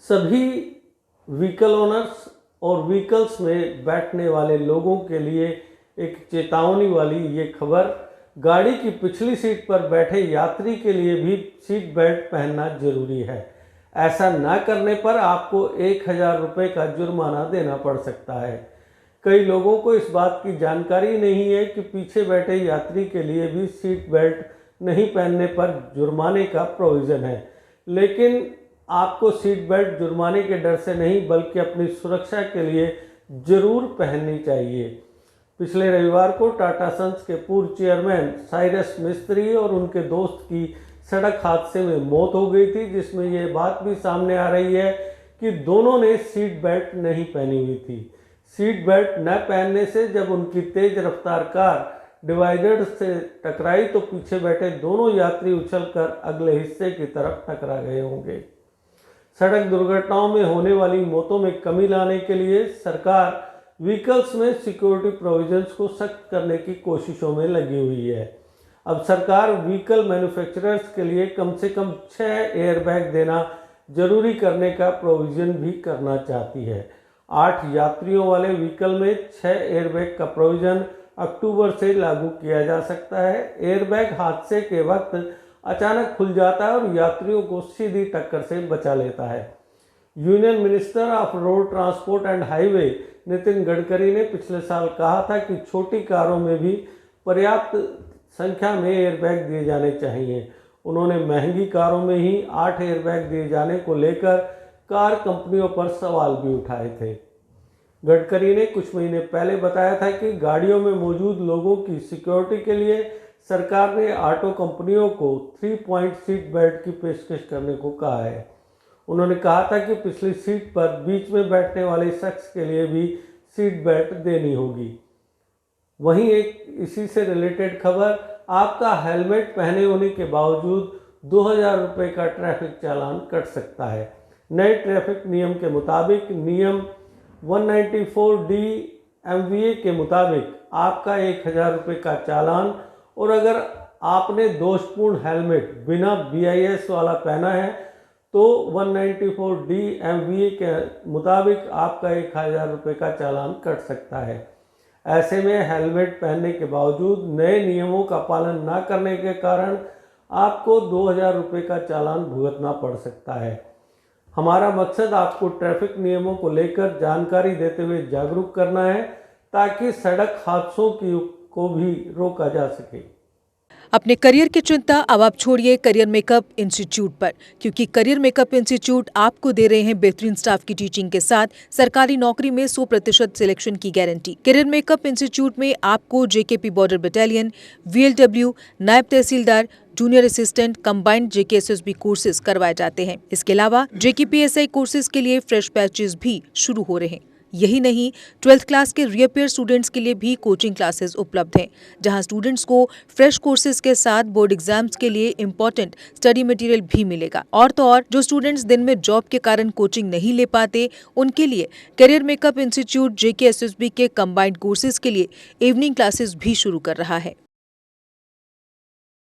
सभी vehicle owners और vehicles में बैठने वाले लोगों के लिए एक चेतावनी वाली ये खबर। गाड़ी की पिछली सीट पर बैठे यात्री के लिए भी सीट बेल्ट पहनना जरूरी है। ऐसा न करने पर आपको 1000 रुपये का जुर्माना देना पड़ सकता है। कई लोगों को इस बात की जानकारी नहीं है कि पीछे बैठे यात्री के लिए भी सीट बेल्ट नहीं पहनने पर जुर्माने का प्रोविज़न है। लेकिन आपको सीट बेल्ट जुर्माने के डर से नहीं बल्कि अपनी सुरक्षा के लिए जरूर पहननी चाहिए। पिछले रविवार को टाटा सन्स के पूर्व चेयरमैन साइरस मिस्त्री और उनके दोस्त की सड़क हादसे में मौत हो गई थी, जिसमें ये बात भी सामने आ रही है कि दोनों ने सीट बेल्ट नहीं पहनी हुई थी। सीट बेल्ट न पहनने से जब उनकी तेज रफ्तार कार डिवाइडर से टकराई तो पीछे बैठे दोनों यात्री उछलकर अगले हिस्से की तरफ टकरा गए होंगे। सड़क दुर्घटनाओं में होने वाली मौतों में कमी लाने के लिए सरकार व्हीकल्स में सिक्योरिटी प्रोविजंस को सख्त करने की कोशिशों में लगी हुई है। अब सरकार व्हीकल मैन्युफैक्चरर्स के लिए कम से कम 6 एयरबैग देना जरूरी करने का प्रोविज़न भी करना चाहती है। 8 यात्रियों वाले व्हीकल में 6 एयरबैग का प्रोविज़न अक्टूबर से लागू किया जा सकता है। एयरबैग हादसे के वक्त अचानक खुल जाता है और यात्रियों को सीधी टक्कर से बचा लेता है। Union minister of road transport and highway Nitin Gadkari ने पिछले साल कहा था कि छोटी कारों में भी पर्याप्त संख्या में एयरबैग दिए जाने चाहिए। उन्होंने महंगी कारों में ही 8 एयरबैग दिए जाने को लेकर कार कंपनियों पर सवाल भी उठाए थे। गडकरी ने कुछ महीने पहले बताया था कि गाड़ियों में मौजूद लोगों की सिक्योरिटी के लिए सरकार ने ऑटो कंपनियों को 3 पॉइंट सीट बेल्ट की पेशकश करने को कहा है। उन्होंने कहा था कि पिछली सीट पर बीच में बैठने वाले शख्स के लिए भी सीट बेल्ट देनी होगी। वहीं एक इसी से रिलेटेड खबर, आपका हेलमेट पहने होने के बावजूद 2000 रुपये का ट्रैफिक चालान कट सकता है। नए ट्रैफिक नियम के मुताबिक नियम 194D MVA के मुताबिक आपका 1000 रुपये का चालान, और अगर आपने दोषपूर्ण हेलमेट बिना BIS वाला पहना है तो 194D MVA के मुताबिक आपका 1000 रुपये का चालान कट सकता है। ऐसे में हेलमेट पहनने के बावजूद नए नियमों का पालन न करने के कारण आपको 2000 रुपये का चालान भुगतना पड़ सकता है। हमारा मकसद आपको ट्रैफिक नियमों को लेकर जानकारी देते हुए जागरूक करना है ताकि सड़क हादसों को भी रोका जा सके। अपने करियर की चिंता अब आप छोड़िए करियर मेकअप इंस्टीट्यूट पर, क्योंकि करियर मेकअप इंस्टीट्यूट आपको दे रहे हैं बेहतरीन स्टाफ की टीचिंग के साथ सरकारी नौकरी में 100% सिलेक्शन की गारंटी। करियर मेकअप इंस्टीट्यूट में आपको JKP border battalion, VLW, naib tehsildar, junior assistant, combined JKSSB courses करवाए जाते हैं। इसके अलावा JKPSI कोर्सेज के लिए फ्रेश बैचेज भी शुरू हो रहे हैं। यही नहीं, 12th क्लास के रीअपेयर स्टूडेंट्स के लिए भी कोचिंग क्लासेस उपलब्ध हैं, जहां स्टूडेंट्स को फ्रेश कोर्सेज के साथ बोर्ड एग्जाम्स के लिए इम्पोर्टेंट स्टडी मटेरियल भी मिलेगा। और तो और जो स्टूडेंट्स दिन में जॉब के कारण कोचिंग नहीं ले पाते, उनके लिए करियर मेकअप इंस्टीट्यूट JKSSB के कंबाइंड कोर्सेज के लिए इवनिंग क्लासेस भी शुरू कर रहा है।